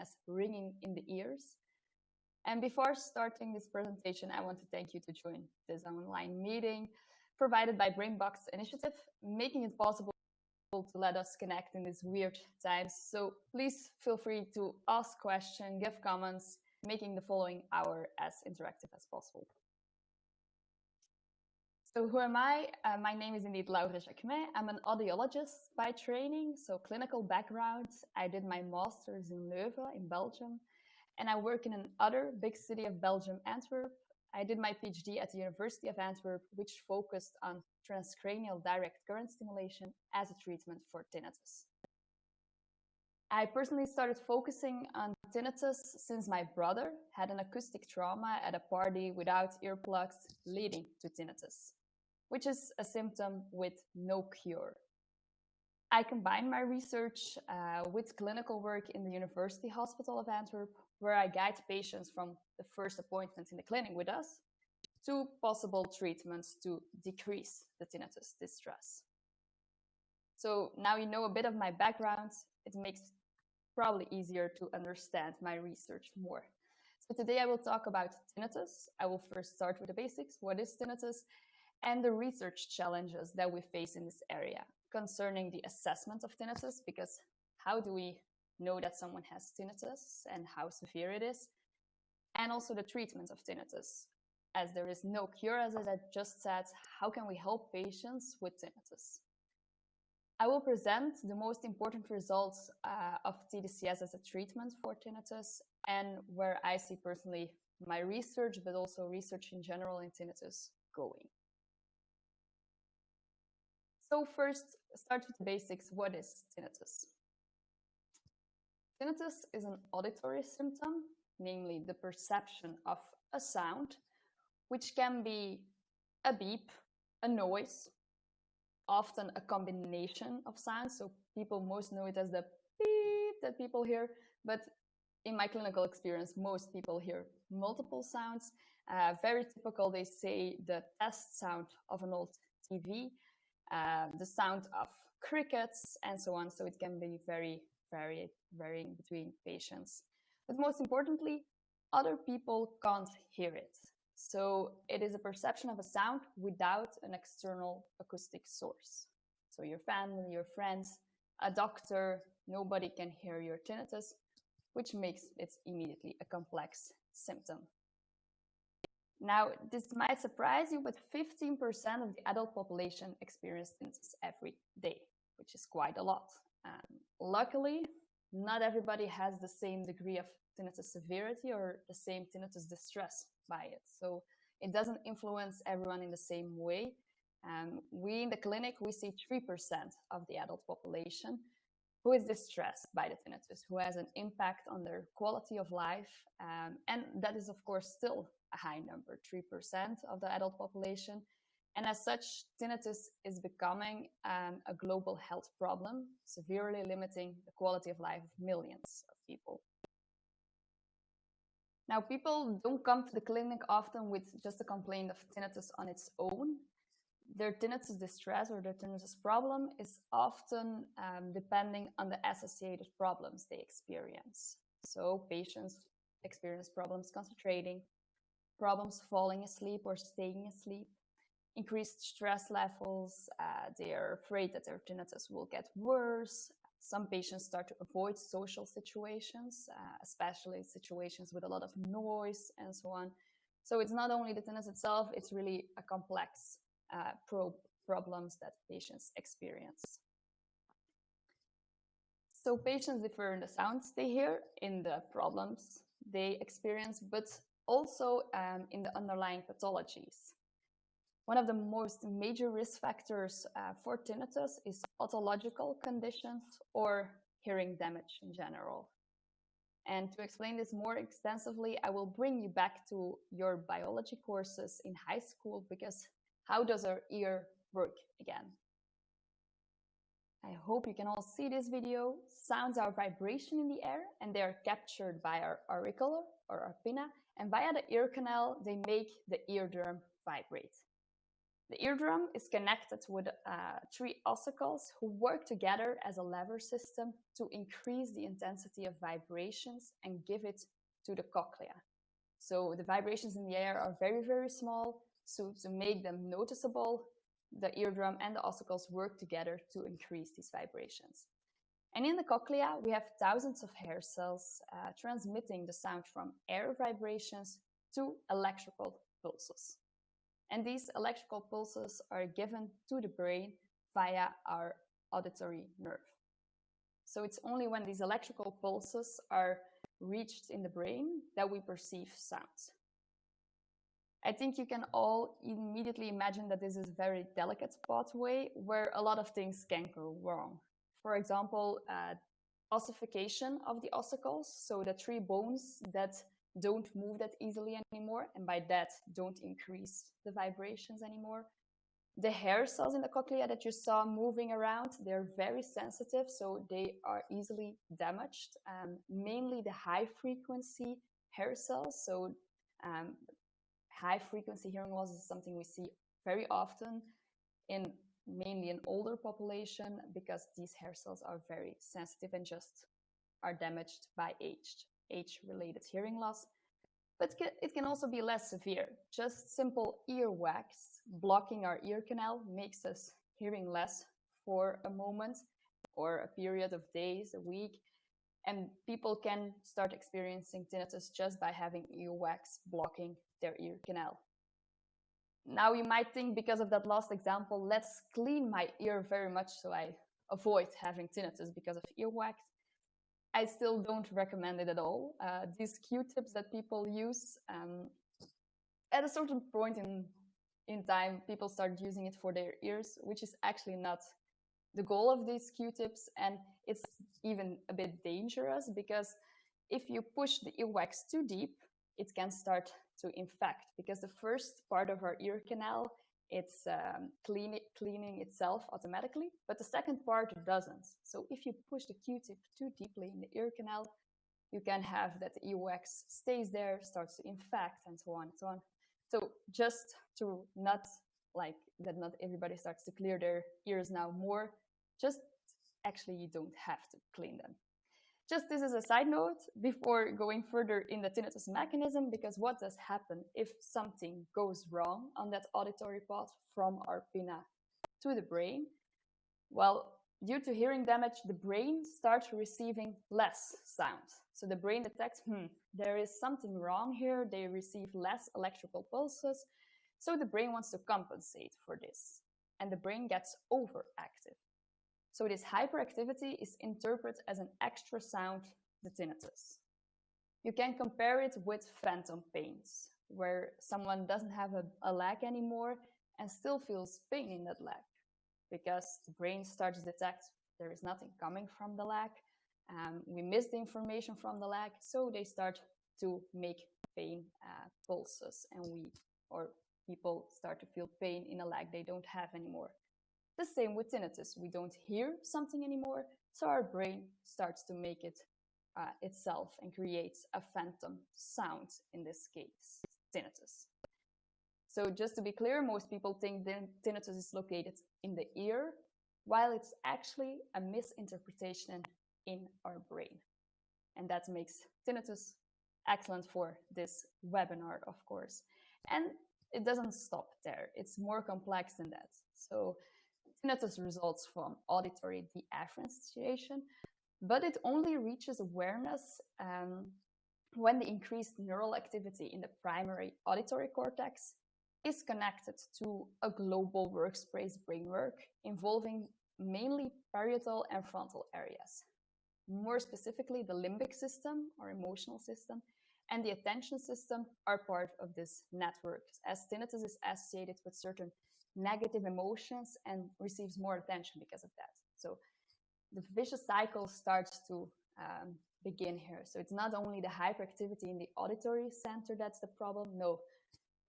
as ringing in the ears. And before starting this presentation, I want to thank you to join this online meeting provided by Brainbox Initiative, making it possible to let us connect in these weird times. So please feel free to ask questions, give comments, making the following hour as interactive as possible. So who am I? My name is indeed Laure Jacquemin. I'm an audiologist by training, so clinical background. I did my master's in Leuven in Belgium, and I work in another big city of Belgium, Antwerp. I did my PhD at the University of Antwerp, which focused on transcranial direct current stimulation as a treatment for tinnitus. I personally started focusing on tinnitus since my brother had an acoustic trauma at a party without earplugs leading to tinnitus, which is a symptom with no cure. I combine my research with clinical work in the University Hospital of Antwerp, where I guide patients from the first appointment in the clinic with us to possible treatments to decrease the tinnitus distress. So now you know a bit of my background, it makes it probably easier to understand my research more. So today I will talk about tinnitus. I will first start with the basics. What is tinnitus? And the research challenges that we face in this area concerning the assessment of tinnitus, because how do we know that someone has tinnitus and how severe it is? And also the treatment of tinnitus. As there is no cure, as I just said, how can we help patients with tinnitus? I will present the most important results of tDCS as a treatment for tinnitus and where I see personally my research, but also research in general in tinnitus going. So first, start with the basics. What is tinnitus? Tinnitus is an auditory symptom, namely the perception of a sound, which can be a beep, a noise, often a combination of sounds. So people most know it as the beep that people hear, but in my clinical experience, most people hear multiple sounds. Very typical, they say the test sound of an old TV, the sound of crickets, and so on. So it can be very varying between patients. But most importantly, other people can't hear it. So it is a perception of a sound without an external acoustic source. So your family, your friends, a doctor, nobody can hear your tinnitus, which makes it immediately a complex symptom. Now, this might surprise you, but 15% of the adult population experience tinnitus every day, which is quite a lot. Luckily, not everybody has the same degree of tinnitus severity or the same tinnitus distress by it. So it doesn't influence everyone in the same way. We in the clinic, we see 3% of the adult population who is distressed by the tinnitus, who has an impact on their quality of life. And that is, of course, still a high number, 3% of the adult population. And as such, tinnitus is becoming a global health problem, severely limiting the quality of life of millions of people. Now, people don't come to the clinic often with just a complaint of tinnitus on its own. Their tinnitus distress or their tinnitus problem is often depending on the associated problems they experience. So patients experience problems concentrating, problems falling asleep or staying asleep, increased stress levels, they are afraid that their tinnitus will get worse. Some patients start to avoid social situations, especially situations with a lot of noise and so on. So it's not only the tinnitus itself, it's really a complex problems that patients experience. So patients differ in the sounds they hear, in the problems they experience, but also in the underlying pathologies. One of the most major risk factors for tinnitus is pathological conditions or hearing damage in general. And to explain this more extensively, I will bring you back to your biology courses in high school, because how does our ear work again? I hope you can all see this video. Sounds are vibration in the air, and they are captured by our auricular or our pinna, and via the ear canal, they make the eardrum vibrate. The eardrum is connected with three ossicles who work together as a lever system to increase the intensity of vibrations and give it to the cochlea. So the vibrations in the air are very, very small. So to make them noticeable, the eardrum and the ossicles work together to increase these vibrations. And in the cochlea, we have thousands of hair cells transmitting the sound from air vibrations to electrical pulses. And these electrical pulses are given to the brain via our auditory nerve. So it's only when these electrical pulses are reached in the brain that we perceive sounds. I think you can all immediately imagine that this is a very delicate pathway where a lot of things can go wrong. For example, ossification of the ossicles, so the three bones that don't move that easily anymore, and by that don't increase the vibrations anymore. The hair cells in the cochlea that you saw moving around, they're very sensitive, so they are easily damaged. Mainly the high frequency hair cells, so high frequency hearing loss is something we see very often in mainly an older population because these hair cells are very sensitive and just are damaged by age-related hearing loss. But it can also be less severe. Just simple earwax blocking our ear canal makes us hearing less for a moment or a period of days, a week. And people can start experiencing tinnitus just by having earwax blocking their ear canal. Now you might think, because of that last example, let's clean my ear very much so I avoid having tinnitus because of earwax. I still don't recommend it at all. These Q-tips that people use, at a certain point in time, people start using it for their ears, which is actually not the goal of these Q-tips. And it's even a bit dangerous because if you push the earwax too deep, it can start to infect because the first part of our ear canal, it's cleaning itself automatically, but the second part doesn't. So if you push the Q-tip too deeply in the ear canal, you can have that the earwax stays there, starts to infect, and so on and so on. So just to not everybody starts to clear their ears now more, just actually you don't have to clean them. Just this is a side note before going further in the tinnitus mechanism, because what does happen if something goes wrong on that auditory path from our pinna to the brain? Well, due to hearing damage, the brain starts receiving less sound. So the brain detects, there is something wrong here. They receive less electrical pulses. So the brain wants to compensate for this. And the brain gets overactive. So this hyperactivity is interpreted as an extra sound, the tinnitus. You can compare it with phantom pains, where someone doesn't have a leg anymore and still feels pain in that leg because the brain starts to detect there is nothing coming from the leg. We miss the information from the leg, so they start to make pain pulses, and people start to feel pain in a leg they don't have anymore. The same with tinnitus. We don't hear something anymore, so our brain starts to make it itself and creates a phantom sound, in this case, tinnitus. So just to be clear, most people think tinnitus is located in the ear, while it's actually a misinterpretation in our brain. And that makes tinnitus excellent for this webinar, of course. And it doesn't stop there. It's more complex than that. So tinnitus results from auditory deafferentiation, but it only reaches awareness when the increased neural activity in the primary auditory cortex is connected to a global workspace brainwork involving mainly parietal and frontal areas. More specifically, the limbic system, or emotional system, and the attention system are part of this network, as tinnitus is associated with certain negative emotions and receives more attention because of that. So the vicious cycle starts to begin here. So it's not only the hyperactivity in the auditory center that's the problem. No,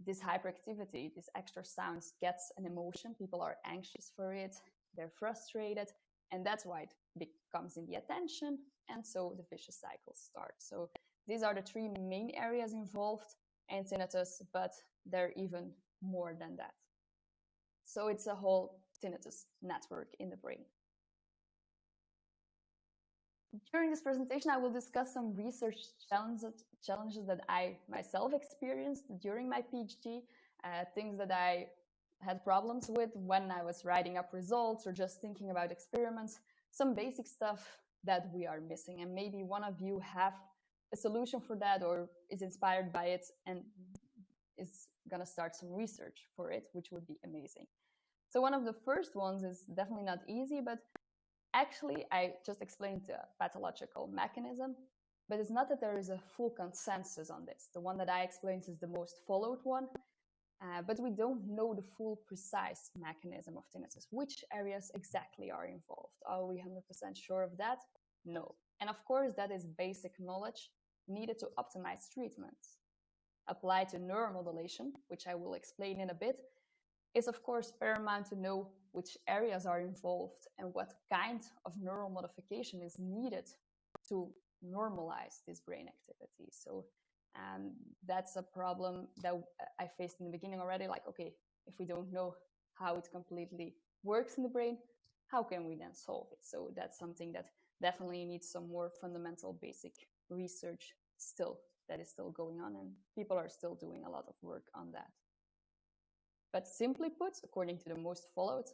this hyperactivity, this extra sounds gets an emotion. People are anxious for it. They're frustrated. And that's why it becomes in the attention. And so the vicious cycle starts. So these are the three main areas involved in tinnitus, but there are even more than that. So it's a whole tinnitus network in the brain. During this presentation, I will discuss some research challenges that I myself experienced during my PhD, things that I had problems with when I was writing up results or just thinking about experiments, some basic stuff that we are missing. And maybe one of you have a solution for that or is inspired by it and is going to start some research for it, which would be amazing. So one of the first ones is definitely not easy, but actually, I just explained the pathological mechanism, but it's not that there is a full consensus on this. The one that I explained is the most followed one, but we don't know the full precise mechanism of tinnitus. Which areas exactly are involved? Are we 100% sure of that? No. And of course, that is basic knowledge needed to optimize treatments. Applied to neuromodulation, which I will explain in a bit, is of course paramount to know which areas are involved and what kind of neural modification is needed to normalize this brain activity. So that's a problem that I faced in the beginning already, like, okay, if we don't know how it completely works in the brain, how can we then solve it? So that's something that definitely needs some more fundamental basic research still, that is still going on, and people are still doing a lot of work on that. But simply put, according to the most followed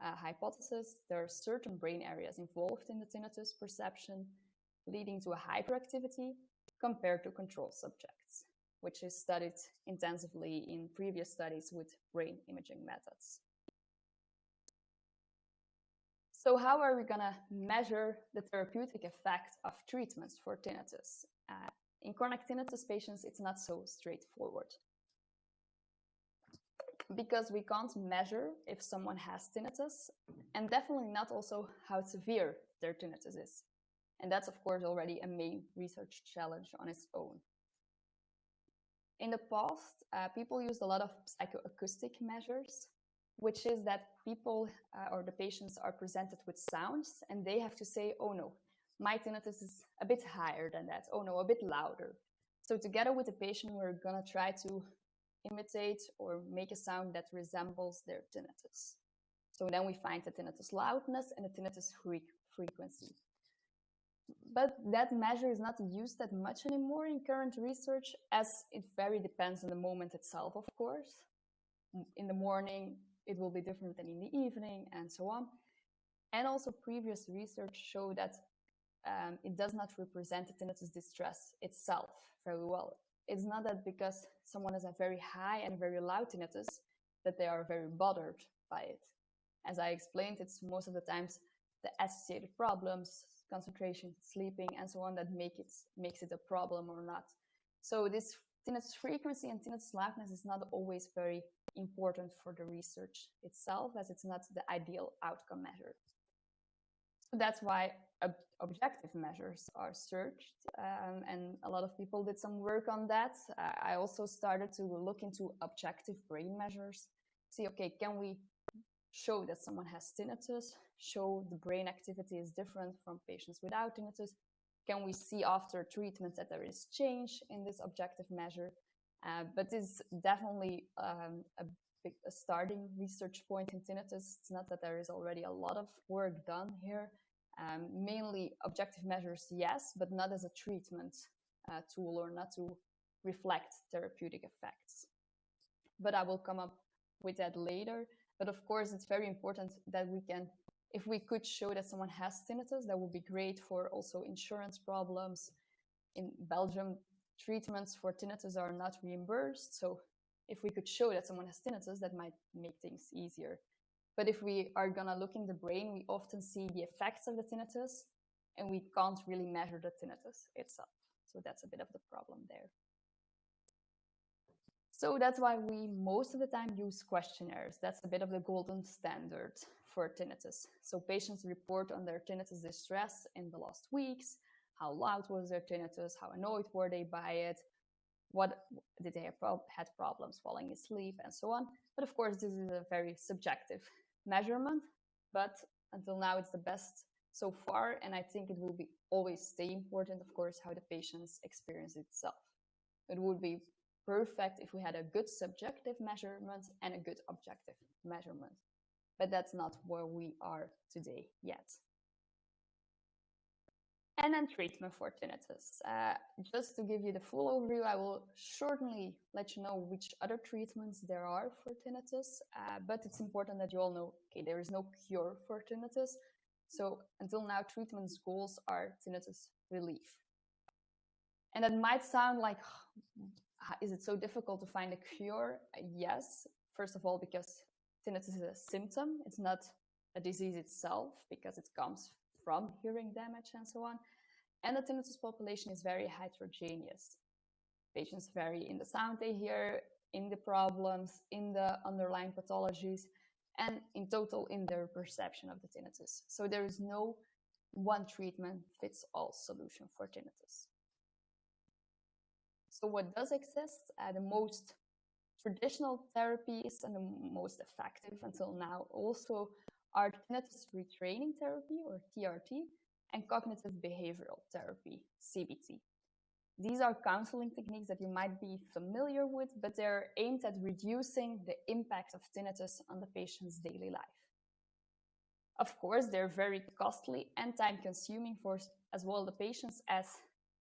hypothesis, there are certain brain areas involved in the tinnitus perception, leading to a hyperactivity compared to control subjects, which is studied intensively in previous studies with brain imaging methods. So how are we going to measure the therapeutic effect of treatments for tinnitus? In chronic tinnitus patients, it's not so straightforward, because we can't measure if someone has tinnitus, and definitely not also how severe their tinnitus is. And that's, of course, already a main research challenge on its own. In the past, people used a lot of psychoacoustic measures, which is that people or the patients are presented with sounds, and they have to say, oh no, my tinnitus is a bit higher than that. Oh no, a bit louder. So together with the patient, we're going to try to imitate or make a sound that resembles their tinnitus. So then we find the tinnitus loudness and the tinnitus frequency. But that measure is not used that much anymore in current research, as it very depends on the moment itself, of course. In the morning, it will be different than in the evening, and so on. And also previous research showed that it does not represent the tinnitus distress itself very well. It's not that because someone has a very high and very loud tinnitus that they are very bothered by it. As I explained, it's most of the times the associated problems, concentration, sleeping, and so on that makes it a problem or not. So this tinnitus frequency and tinnitus loudness is not always very important for the research itself, as it's not the ideal outcome measure. So that's why objective measures are searched, and a lot of people did some work on that. I also started to look into objective brain measures, see, okay, can we show that someone has tinnitus, show the brain activity is different from patients without tinnitus? Can we see after treatment that there is change in this objective measure? But it's definitely a starting research point in tinnitus. It's not that there is already a lot of work done here. Mainly objective measures, yes, but not as a treatment tool or not to reflect therapeutic effects. But I will come up with that later. But of course, it's very important that we can, if we could show that someone has tinnitus, that would be great for also insurance problems. In Belgium, treatments for tinnitus are not reimbursed. So if we could show that someone has tinnitus, that might make things easier. But if we are going to look in the brain, we often see the effects of the tinnitus, and we can't really measure the tinnitus itself. So that's a bit of the problem there. So that's why we most of the time use questionnaires. That's a bit of the golden standard for tinnitus. So patients report on their tinnitus distress in the last weeks. How loud was their tinnitus? How annoyed were they by it? What did they have had problems falling asleep, and so on. But of course, this is a very subjective measurement, but until now it's the best so far, and I think it will be always stay important, of course, how the patient's experience itself. It would be perfect if we had a good subjective measurement and a good objective measurement. But that's not where we are today yet. And then treatment for tinnitus. Just to give you the full overview, I will shortly let you know which other treatments there are for tinnitus, but it's important that you all know, okay, there is no cure for tinnitus. So until now, treatment's goals are tinnitus relief. And that might sound like, is it so difficult to find a cure? Yes, first of all, because tinnitus is a symptom. It's not a disease itself, because it comes from hearing damage and so on. And the tinnitus population is very heterogeneous. Patients vary in the sound they hear, in the problems, in the underlying pathologies, and in total in their perception of the tinnitus. So there is no one treatment fits all solution for tinnitus. So what does exist? The most traditional therapies and the most effective until now also are tinnitus retraining therapy, or TRT, and cognitive behavioral therapy, CBT. These are counseling techniques that you might be familiar with, but they're aimed at reducing the impact of tinnitus on the patient's daily life. Of course, they're very costly and time-consuming for as well the patients as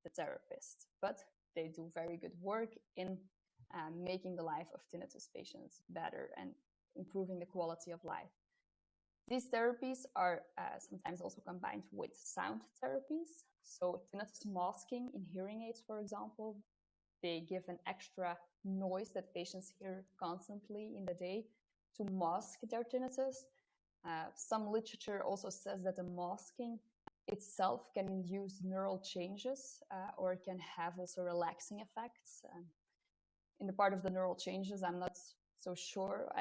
the therapist, but they do very good work in making the life of tinnitus patients better and improving the quality of life. These therapies are sometimes also combined with sound therapies. So tinnitus masking in hearing aids, for example, they give an extra noise that patients hear constantly in the day to mask their tinnitus. Some literature also says that the masking itself can induce neural changes or can have also relaxing effects. In the part of the neural changes, I'm not so sure.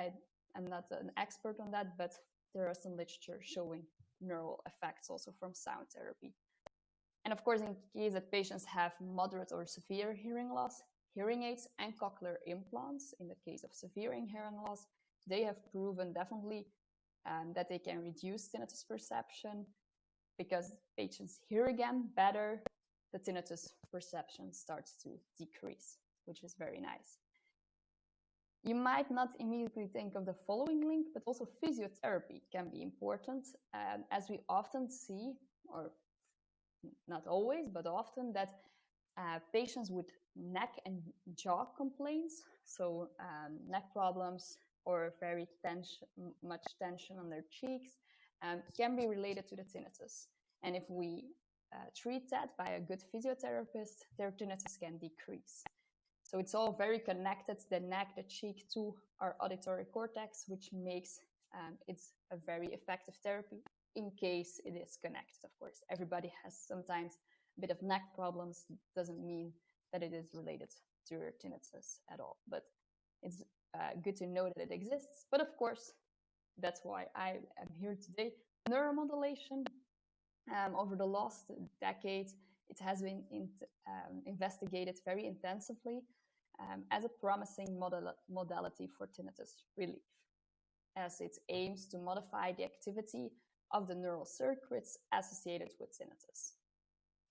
I'm not an expert on that, but there are some literature showing neural effects also from sound therapy. And of course, in case that patients have moderate or severe hearing loss, hearing aids and cochlear implants, in the case of severe hearing loss, they have proven definitely that they can reduce tinnitus perception because patients hear again better, the tinnitus perception starts to decrease, which is very nice. You might not immediately think of the following link, but also physiotherapy can be important, as we often see, or not always, but often, that patients with neck and jaw complaints, so neck problems or very much tension on their cheeks, can be related to the tinnitus. And if we treat that by a good physiotherapist, their tinnitus can decrease. So it's all very connected, the neck, the cheek, to our auditory cortex, which makes it a very effective therapy in case it is connected, of course. Everybody has sometimes a bit of neck problems. It doesn't mean that it is related to your tinnitus at all, but it's good to know that it exists. But of course, that's why I am here today. Neuromodulation, over the last decade, it has been investigated very intensively as a promising modality for tinnitus relief, as it aims to modify the activity of the neural circuits associated with tinnitus.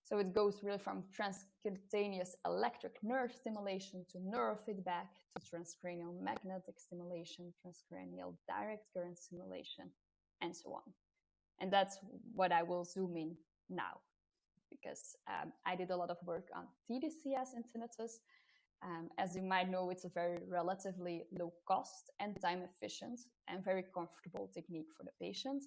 So it goes really from transcutaneous electric nerve stimulation to neurofeedback to transcranial magnetic stimulation, transcranial direct current stimulation, and so on. And that's what I will zoom in now, because I did a lot of work on tDCS in tinnitus. As you might know, it's a very relatively low cost and time efficient and very comfortable technique for the patient.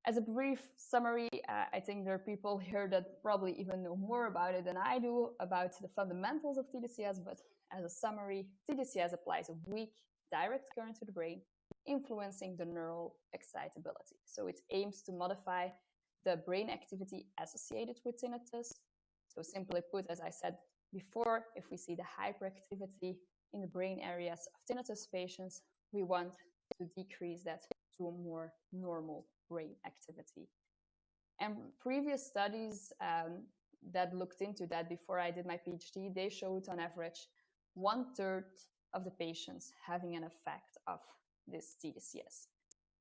As a brief summary, I think there are people here that probably even know more about it than I do, about the fundamentals of tDCS, but as a summary, tDCS applies a weak direct current to the brain, influencing the neural excitability. So it aims to modify the brain activity associated with tinnitus. So simply put, as I said before, if we see the hyperactivity in the brain areas of tinnitus patients, we want to decrease that to a more normal brain activity. And previous studies that looked into that before I did my PhD, they showed on average 1/3 of the patients having an effect of this tDCS.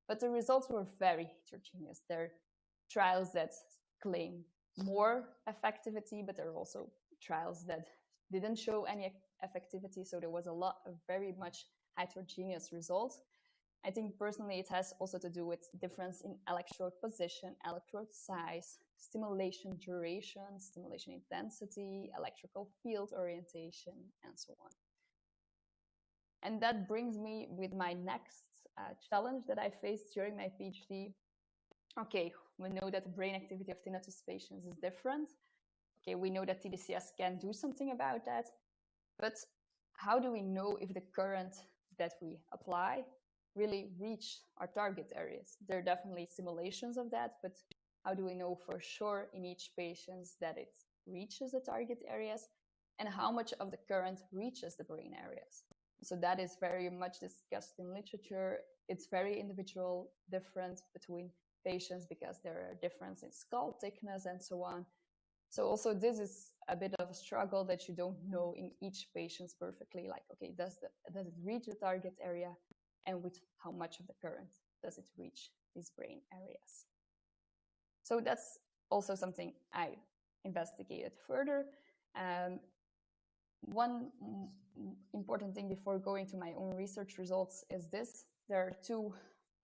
But the results were very heterogeneous. There are trials that claim more effectivity, but there are also trials that didn't show any effectivity, so there was a very much heterogeneous results. I think personally it has also to do with difference in electrode position, electrode size, stimulation duration, stimulation intensity, electrical field orientation, and so on. And that brings me with my next challenge that I faced during my PhD. Okay, we know that the brain activity of tinnitus patients is different. Okay, we know that tDCS can do something about that, but how do we know if the current that we apply really reach our target areas? There are definitely simulations of that, but how do we know for sure in each patient that it reaches the target areas, and how much of the current reaches the brain areas? So that is very much discussed in literature. It's very individual, different between patients because there are differences in skull thickness and so on. So also this is a bit of a struggle that you don't know in each patient perfectly, like, okay, does it reach the target area, and with how much of the current does it reach these brain areas? So that's also something I investigated further. One important thing before going to my own research results is this. There are two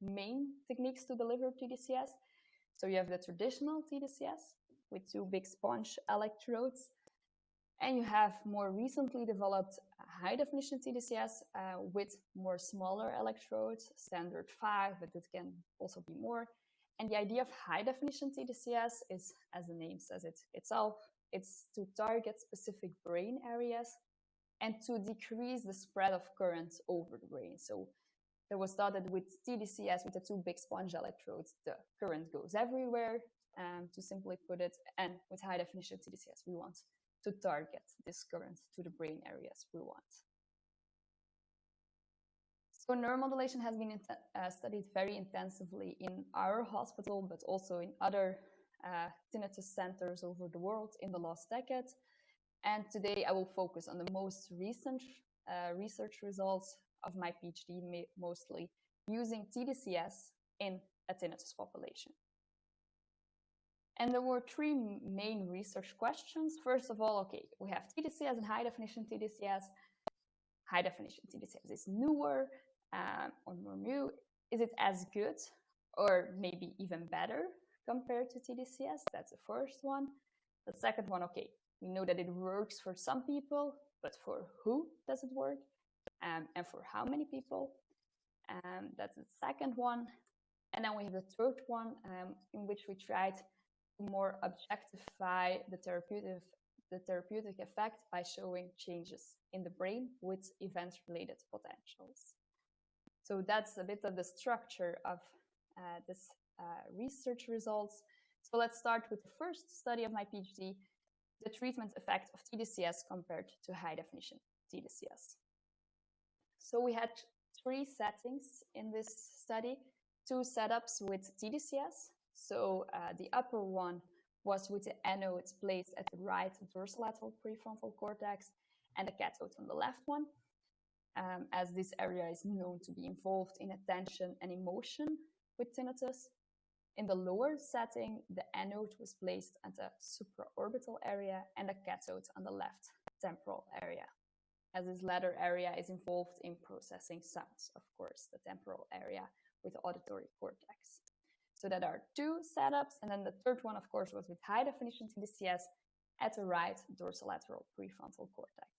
main techniques to deliver tDCS. So you have the traditional tDCS with two big sponge electrodes, and you have more recently developed high definition tDCS with more smaller electrodes, standard 5, but it can also be more. And the idea of high definition tDCS is, as the name says it itself, it's to target specific brain areas and to decrease the spread of currents over the brain. So there was thought that with tDCS, with the two big sponge electrodes, the current goes everywhere, to simply put it, and with high definition tDCS, we want to target this current to the brain areas we want. So neuromodulation has been studied very intensively in our hospital, but also in other tinnitus centers over the world in the last decade. And today I will focus on the most recent research results of my PhD, mostly using tDCS in a tinnitus population. And there were three main research questions. First of all, okay, we have tDCS and high definition tDCS. High definition tDCS is newer or more new. Is it as good or maybe even better compared to tDCS? That's the first one. The second one, okay, we know that it works for some people, but for who does it work? And for how many people? That's the second one. And then we have the third one in which we tried to more objectify the therapeutic effect by showing changes in the brain with event-related potentials. So that's a bit of the structure of this research results. So let's start with the first study of my PhD, the treatment effect of tDCS compared to high definition tDCS. So we had three settings in this study, two setups with tDCS. So the upper one was with the anode placed at the right dorsolateral prefrontal cortex and the cathode on the left one, as this area is known to be involved in attention and emotion with tinnitus. In the lower setting, the anode was placed at the supraorbital area and the cathode on the left temporal area, as this latter area is involved in processing sounds, of course, the temporal area with the auditory cortex. So that are two setups, and then the third one, of course, was with high definition tDCS at the right dorsolateral prefrontal cortex.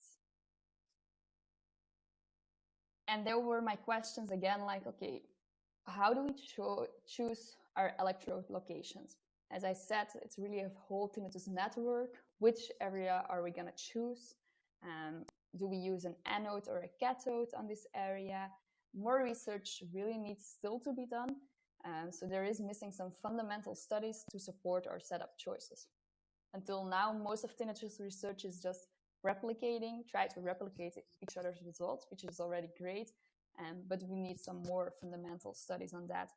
And there were my questions again, like, okay, how do we choose our electrode locations? As I said, it's really a whole tinnitus network. Which area are we gonna choose? Do we use an anode or a cathode on this area? More research really needs still to be done. So there is missing some fundamental studies to support our setup choices. Until now, most of tinnitus research is just try to replicate each other's results, which is already great. But we need some more fundamental studies on that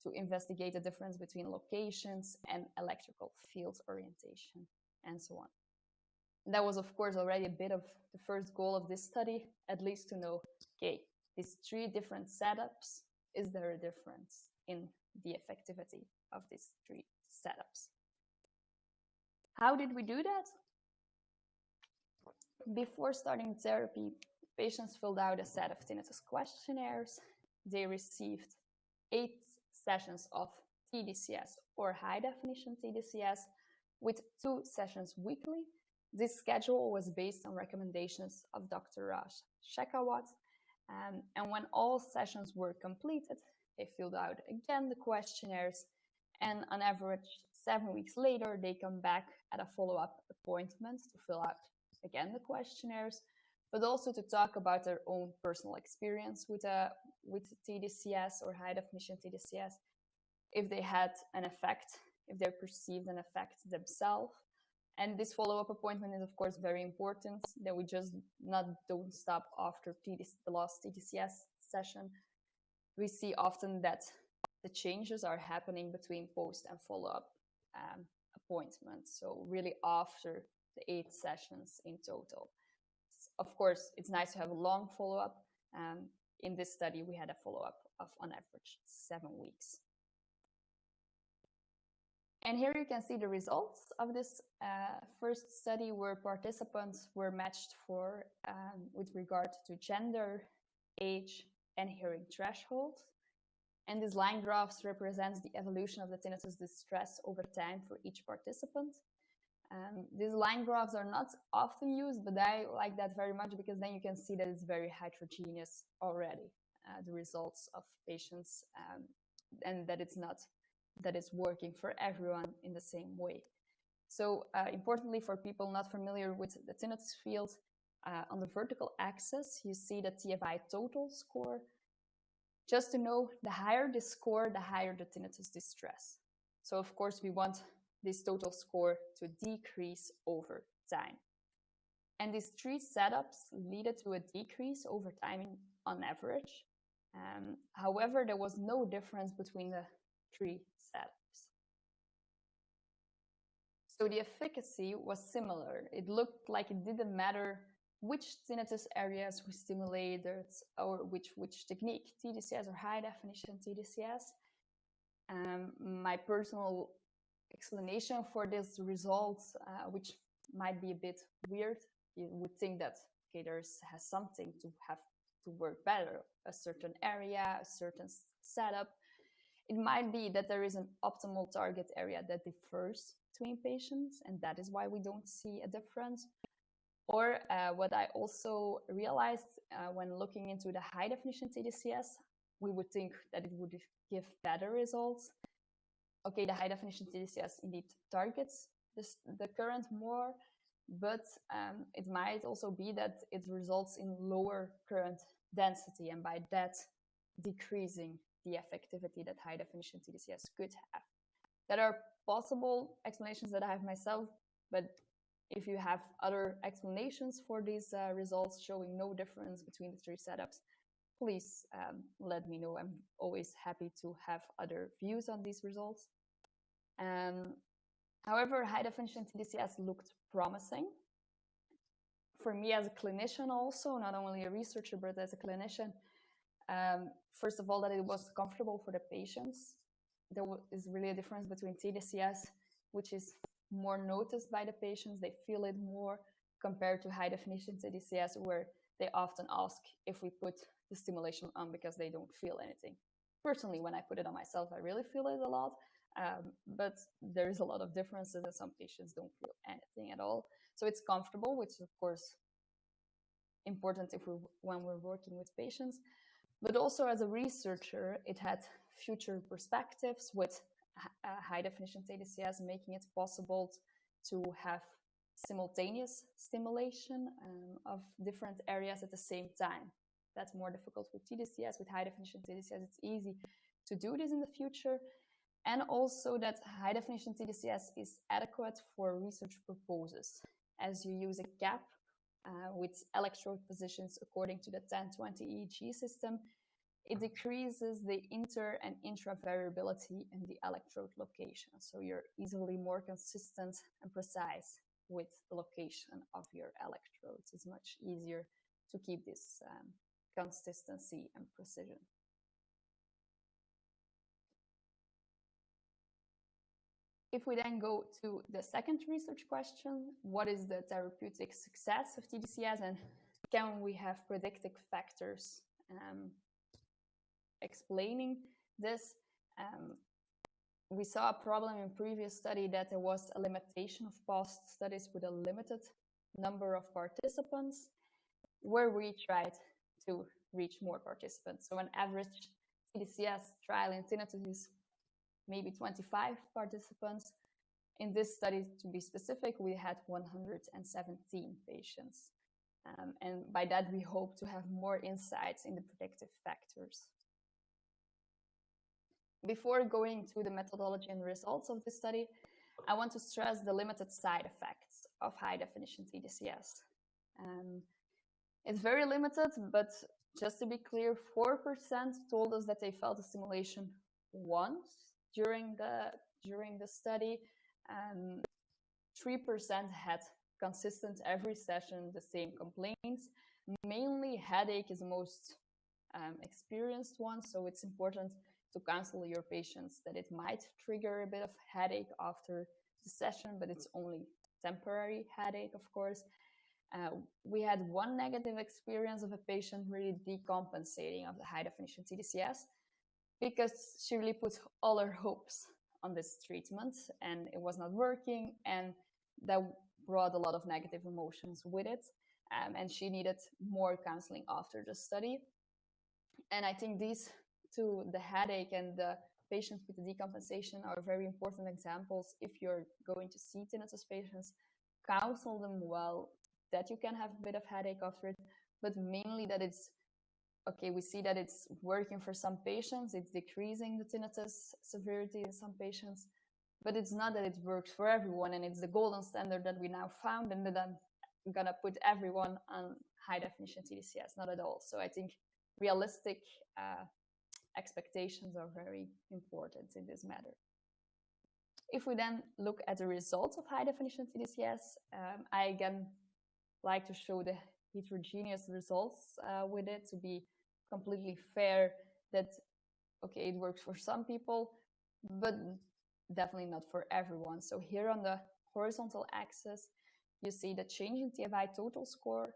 to investigate the difference between locations and electrical field orientation and so on. And that was, of course, already a bit of the first goal of this study, at least to know, okay, these three different setups, is there a difference in the effectivity of these three setups? How did we do that? before starting therapy, patients filled out a set of tinnitus questionnaires. They received 8 sessions of tDCS or high definition tDCS with 2 sessions weekly. This schedule was based on recommendations of Dr. Laure Jacquemin. And when all sessions were completed, they filled out again the questionnaires, and on average 7 weeks later they come back at a follow-up appointment to fill out again the questionnaires, but also to talk about their own personal experience with tDCS or high definition tDCS, if they had an effect, if they perceived an effect themselves. And this follow-up appointment is, of course, very important, that we just don't stop after the last tDCS session. We see often that the changes are happening between post and follow-up appointments, so really after the 8 sessions in total. Of course, it's nice to have a long follow-up. In this study, we had a follow-up of, on average, 7 weeks. And here you can see the results of this first study, where participants were matched for with regard to gender, age, and hearing threshold. And these line graphs represents the evolution of the tinnitus distress over time for each participant. These line graphs are not often used, but I like that very much because then you can see that it's very heterogeneous already, the results of patients, and that it's working for everyone in the same way. So importantly, for people not familiar with the tinnitus field, on the vertical axis, you see the TFI total score. Just to know, the higher the score, the higher the tinnitus distress. So of course, we want this total score to decrease over time. And these 3 setups led to a decrease over time on average. However, there was no difference between the 3 setups. So the efficacy was similar. It looked like it didn't matter which tinnitus areas we stimulated or which technique, tDCS or high definition tDCS. My personal explanation for this results, which might be a bit weird, you would think that okay, has something to have to work better, a certain area, a certain setup. It might be that there is an optimal target area that differs between patients, and that is why we don't see a difference. Or what I also realized when looking into the high definition tDCS, we would think that it would give better results. Okay, the high definition tDCS indeed targets the current more, but it might also be that it results in lower current density, and by that decreasing the effectivity that high definition tDCS could have. There are possible explanations that I have myself, but if you have other explanations for these results showing no difference between the 3 setups, please let me know. I'm always happy to have other views on these results. However, high definition tDCS looked promising. For me as a clinician also, not only a researcher, but as a clinician, first of all, that it was comfortable for the patients. There is really a difference between tDCS, which is more noticed by the patients, they feel it more, compared to high definition tDCS, where they often ask if we put the stimulation on because they don't feel anything. Personally, when I put it on myself, I really feel it a lot, but there is a lot of differences, and some patients don't feel anything at all. So it's comfortable, which is of course important when we're working with patients. But also as a researcher, it had future perspectives with high definition tDCS, making it possible to have simultaneous stimulation of different areas at the same time. That's more difficult with tDCS. With high definition tDCS, it's easy to do this in the future. And also that high definition tDCS is adequate for research purposes, as you use a cap with electrode positions according to the 1020 EEG system. It decreases the inter and intra variability in the electrode location. So you're easily more consistent and precise with the location of your electrodes. It's much easier to keep this consistency and precision. If we then go to the second research question, what is the therapeutic success of tDCS, and can we have predictive factors explaining this? We saw a problem in previous study that there was a limitation of past studies with a limited number of participants, where we tried to reach more participants. So an average tDCS trial in tinnitus is maybe 25 participants. In this study, to be specific, we had 117 patients. And by that, we hope to have more insights in the predictive factors. Before going to the methodology and results of this study, I want to stress the limited side effects of high-definition tDCS. It's very limited, but just to be clear, 4% told us that they felt a stimulation once during the study. 3% had consistent every session the same complaints. Mainly headache is the most experienced one, so it's important to counsel your patients that it might trigger a bit of headache after the session, but it's only temporary headache, of course. We had one negative experience of a patient really decompensating of the high-definition tDCS because she really put all her hopes on this treatment and it was not working, and that brought a lot of negative emotions with it, and she needed more counseling after the study. And I think these two, the headache and the patients with the decompensation, are very important examples. If you're going to see tinnitus patients, counsel them well, that you can have a bit of headache after it, but mainly that it's okay. We see that it's working for some patients, it's decreasing the tinnitus severity in some patients, but it's not that it works for everyone and it's the golden standard that we now found and that I'm gonna put everyone on high definition tDCS, not at all. So I think realistic expectations are very important in this matter. If we then look at the results of high definition tDCS, I again like to show the heterogeneous results with it, to be completely fair, that okay, it works for some people, but definitely not for everyone. So here on the horizontal axis, you see the change in TFI total score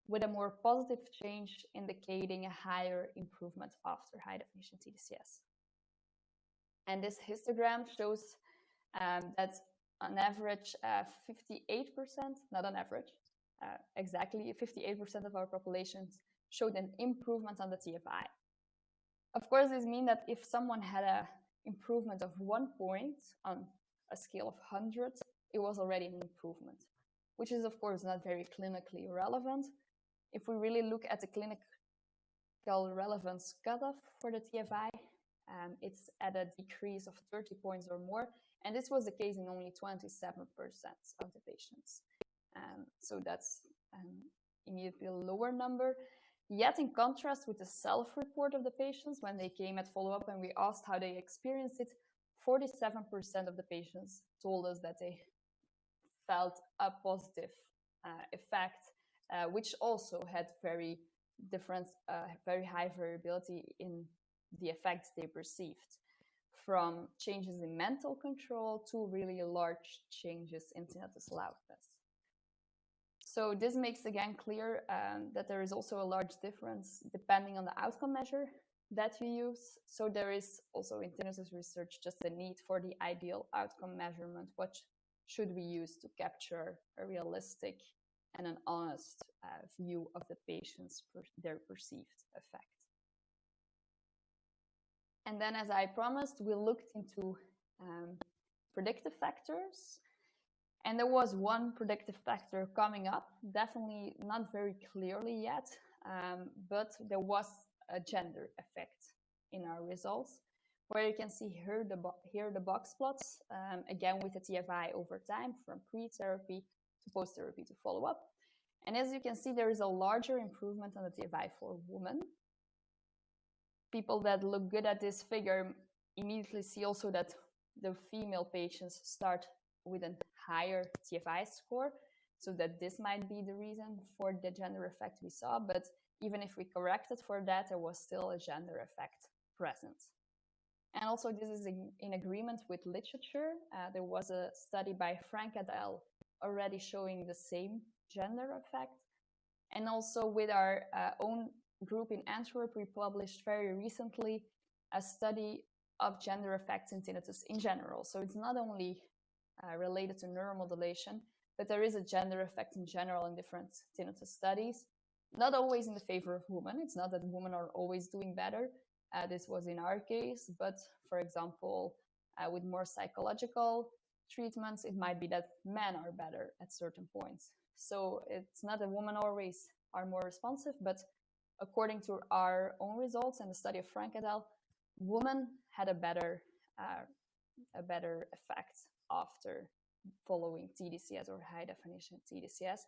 with a more positive change indicating a higher improvement after high definition tDCS. And this histogram shows that on average 58%, not on average, exactly 58% of our populations showed an improvement on the TFI. Of course, this means that if someone had an improvement of 1 point on a scale of 100, it was already an improvement, which is of course not very clinically relevant. If we really look at the clinical relevance cutoff for the TFI, it's at a decrease of 30 points or more, and this was the case in only 27% of the patients. So that's immediately a lower number. Yet in contrast with the self-report of the patients, when they came at follow-up and we asked how they experienced it, 47% of the patients told us that they felt a positive effect, which also had very different, very high variability in the effects they perceived, from changes in mental control to really large changes in tinnitus loudness. So this makes again clear that there is also a large difference depending on the outcome measure that you use. So there is also in tinnitus research just a need for the ideal outcome measurement. What should we use to capture a realistic and an honest view of the patient's their perceived effect? And then, as I promised, we looked into predictive factors. And there was one predictive factor coming up, definitely not very clearly yet, but there was a gender effect in our results, where you can see here the box plots, again with the TFI over time from pre-therapy to post-therapy to follow-up. And as you can see, there is a larger improvement on the TFI for women. People that look good at this figure immediately see also that the female patients start with a higher TFI score, so that this might be the reason for the gender effect we saw. But even if we corrected for that, there was still a gender effect present. And also this is in agreement with literature. There was a study by Frank et al. Already showing the same gender effect. And also with our own group in Antwerp, we published very recently a study of gender effects in tinnitus in general. So it's not only related to neuromodulation, but there is a gender effect in general in different tinnitus studies, not always in the favor of women. It's not that women are always doing better. This was in our case, but for example, with more psychological treatments, it might be that men are better at certain points. So it's not that women always are more responsive, but according to our own results and the study of Frank et al., women had a better effect after following tDCS or high definition tDCS.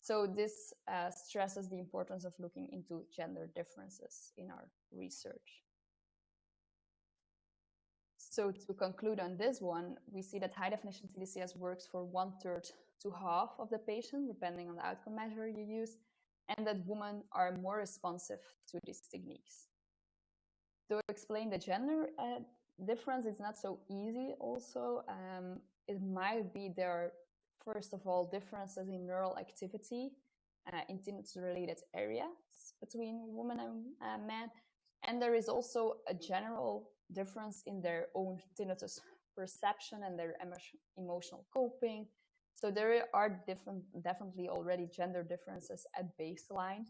So this stresses the importance of looking into gender differences in our research. So to conclude on this one, we see that high definition tDCS works for 1/3 to half of the patient, depending on the outcome measure you use, and that women are more responsive to these techniques. To explain the gender difference, it's not so easy also. It might be there are, first of all, differences in neural activity in tinnitus-related areas between women and men. And there is also a general difference in their own tinnitus perception and their emotional coping. So there are definitely already gender differences at baseline,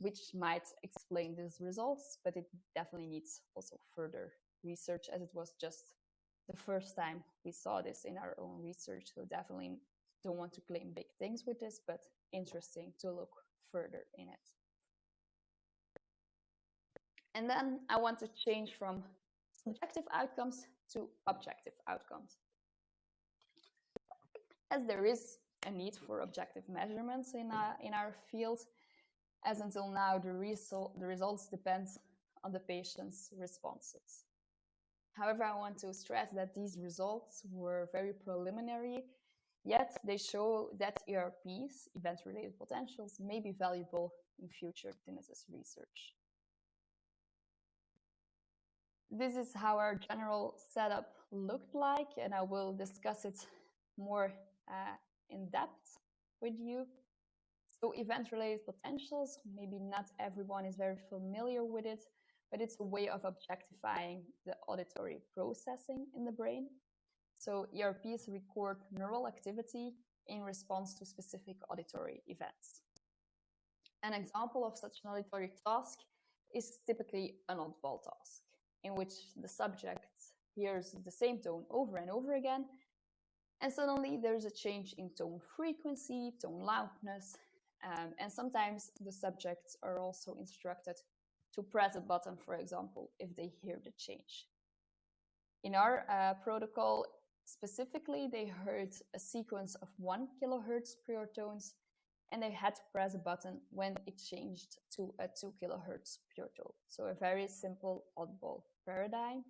which might explain these results, but it definitely needs also further research, as it was just the first time we saw this in our own research. So definitely don't want to claim big things with this, but interesting to look further in it. And then I want to change from subjective outcomes to objective outcomes. As there is a need for objective measurements in our field, as until now the results depend on the patient's responses. However, I want to stress that these results were very preliminary, yet they show that ERPs, event-related potentials, may be valuable in future tinnitus research. This is how our general setup looked like, and I will discuss it more in depth with you. So event-related potentials, maybe not everyone is very familiar with it, but it's a way of objectifying the auditory processing in the brain. So ERPs record neural activity in response to specific auditory events. An example of such an auditory task is typically an oddball task, in which the subject hears the same tone over and over again, and suddenly there's a change in tone frequency, tone loudness, and sometimes the subjects are also instructed to press a button, for example, if they hear the change. In our protocol, specifically, they heard a sequence of 1 kilohertz prior tones, and they had to press a button when it changed to a 2 kilohertz pure tone. So a very simple oddball paradigm.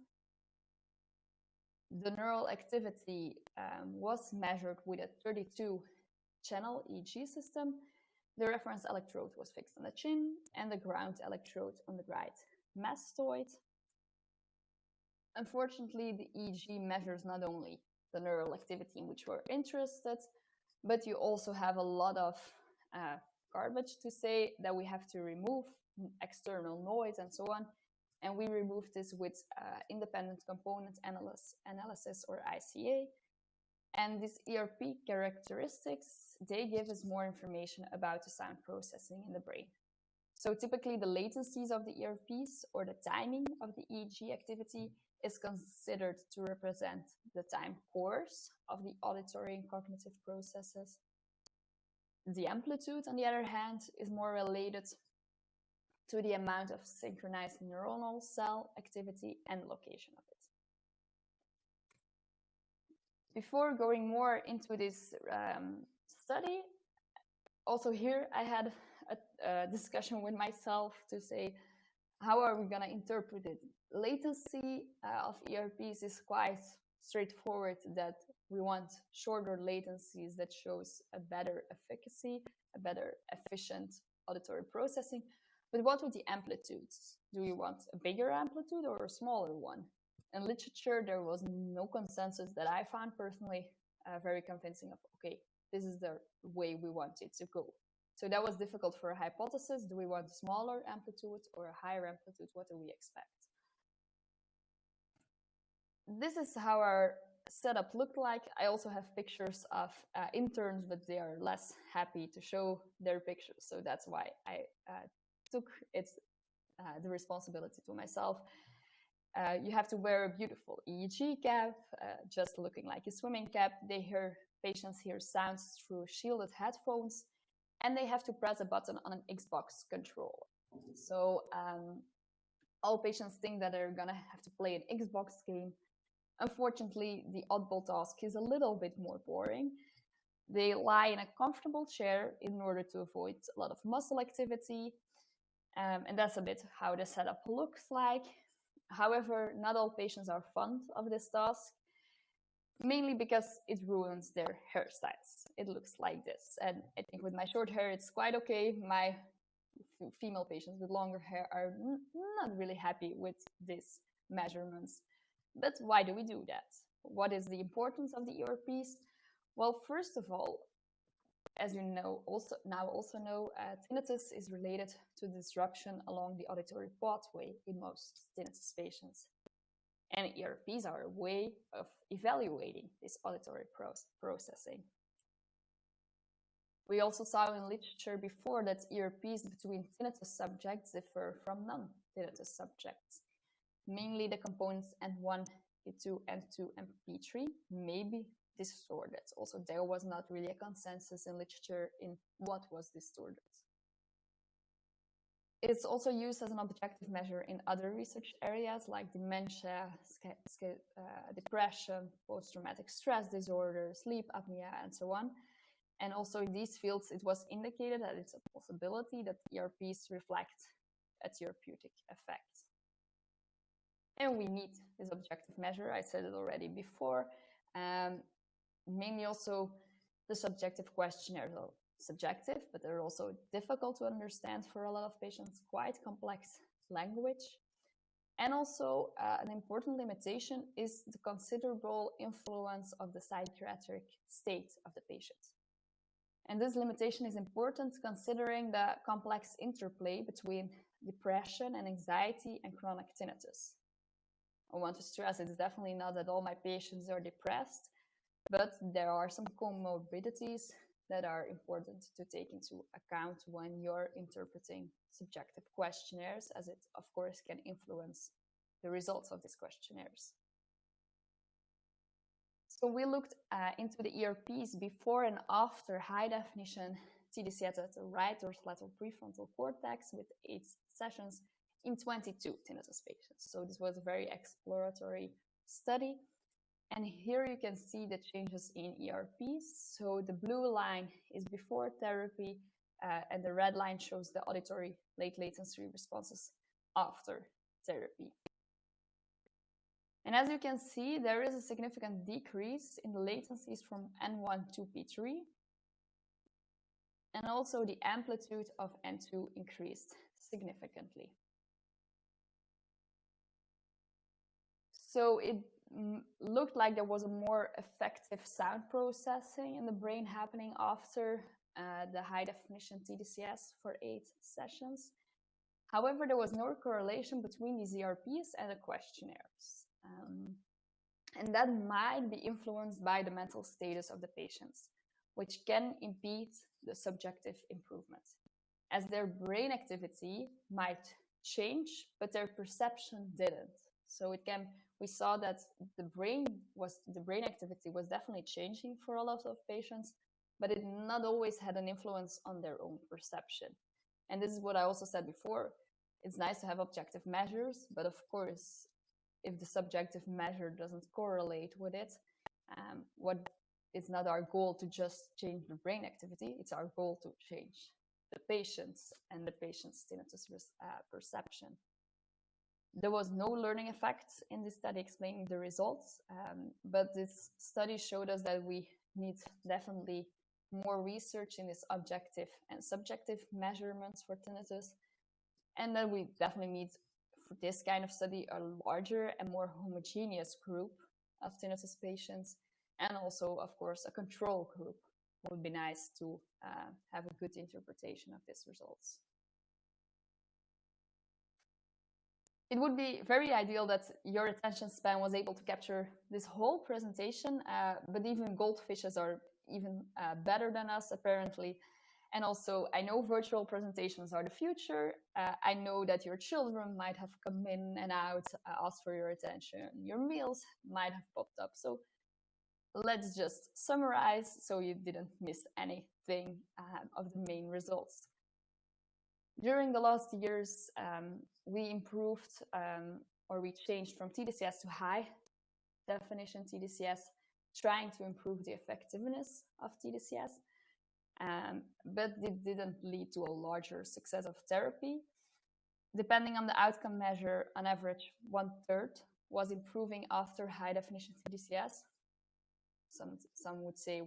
The neural activity was measured with a 32-channel EEG system. The reference electrode was fixed on the chin and the ground electrode on the right mastoid. Unfortunately, the EEG measures not only the neural activity in which we're interested, but you also have a lot of garbage to say that we have to remove, external noise and so on. And we removed this with independent component analysis or ICA. And these ERP characteristics, they give us more information about the sound processing in the brain. So typically the latencies of the ERPs or the timing of the EEG activity is considered to represent the time course of the auditory and cognitive processes. The amplitude, on the other hand, is more related to the amount of synchronized neuronal cell activity and location of it. Before going more into this study, also here I had a discussion with myself to say, how are we going to interpret it? Latency of ERPs is quite straightforward, that we want shorter latencies that shows a better efficacy, a better efficient auditory processing. But what with the amplitudes? Do you want a bigger amplitude or a smaller one? in literature, there was no consensus that I found personally very convincing of, okay, this is the way we want it to go. So that was difficult for a hypothesis. Do we want a smaller amplitude or a higher amplitude? What do we expect? This is how our setup looked like. I also have pictures of interns, but they are less happy to show their pictures. So that's why I took the responsibility to myself. You have to wear a beautiful EEG cap, just looking like a swimming cap. Patients hear sounds through shielded headphones, and they have to press a button on an Xbox controller. So all patients think that they're gonna have to play an Xbox game. Unfortunately, the oddball task is a little bit more boring. They lie in a comfortable chair in order to avoid a lot of muscle activity, and that's a bit how the setup looks like. However, not all patients are fond of this task, mainly because it ruins their hairstyles. It looks like this, and I think with my short hair it's quite okay. My female patients with longer hair are not really happy with these measurements. But why do we do that? What is the importance of the earpiece? Well, first of all, as you know, also know, tinnitus is related to disruption along the auditory pathway in most tinnitus patients. And ERPs are a way of evaluating this auditory processing. We also saw in literature before that ERPs between tinnitus subjects differ from non-tinnitus subjects. Mainly the components N1, P2, N2, and P3 may be distorted. Also, there was not really a consensus in literature in what was distorted. It's also used as an objective measure in other research areas like dementia, depression, post-traumatic stress disorder, sleep apnea, and so on. And also in these fields, it was indicated that it's a possibility that ERPs reflect a therapeutic effect. And we need this objective measure. I said it already before. Mainly also the subjective questionnaires are subjective, but they're also difficult to understand for a lot of patients, quite complex language. And also an important limitation is the considerable influence of the psychiatric state of the patient. And this limitation is important considering the complex interplay between depression and anxiety and chronic tinnitus. I want to stress it's definitely not that all my patients are depressed, but there are some comorbidities that are important to take into account when you're interpreting subjective questionnaires, as it, of course, can influence the results of these questionnaires. So we looked into the ERPs before and after high-definition tDCS at the right dorsolateral prefrontal cortex with 8 sessions in 22 tinnitus patients. So this was a very exploratory study. And here you can see the changes in ERPs. So the blue line is before therapy, and the red line shows the auditory late latency responses after therapy. And as you can see, there is a significant decrease in the latencies from N1 to P3. And also the amplitude of N2 increased significantly. So it looked like there was a more effective sound processing in the brain happening after the high definition tDCS for 8 sessions. However, there was no correlation between these ERPs and the questionnaires. And that might be influenced by the mental status of the patients, which can impede the subjective improvement, as their brain activity might change, but their perception didn't. So we saw that the brain activity was definitely changing for a lot of patients, but it not always had an influence on their own perception. And this is what I also said before. It's nice to have objective measures, but of course, if the subjective measure doesn't correlate with it, it's not our goal to just change the brain activity. It's our goal to change the patients and the patient's tinnitus perception. There was no learning effect in this study explaining the results, but this study showed us that we need definitely more research in this objective and subjective measurements for tinnitus, and that we definitely need for this kind of study, a larger and more homogeneous group of tinnitus patients, and also, of course, a control group. It would be nice to have a good interpretation of these results. It would be very ideal that your attention span was able to capture this whole presentation, but even goldfishes are even better than us, apparently. And also, I know virtual presentations are the future. I know that your children might have come in and out, asked for your attention. Your meals might have popped up. So let's just summarize so you didn't miss anything of the main results. During the last years, we improved or we changed from tDCS to high definition tDCS, trying to improve the effectiveness of tDCS. But it didn't lead to a larger success of therapy. Depending on the outcome measure, on average, 1/3 was improving after high definition tDCS. Some would say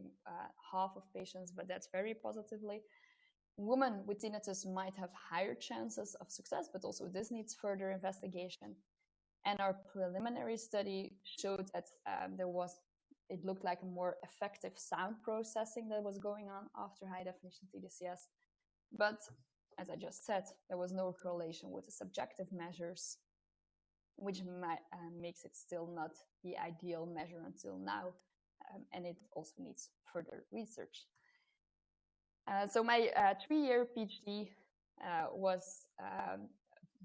half of patients, but that's very positively. Women with tinnitus might have higher chances of success, but also this needs further investigation. And our preliminary study showed that it looked like a more effective sound processing that was going on after high definition tDCS. But as I just said, there was no correlation with the subjective measures, which makes it still not the ideal measure until now. And it also needs further research. So my 3-year PhD was a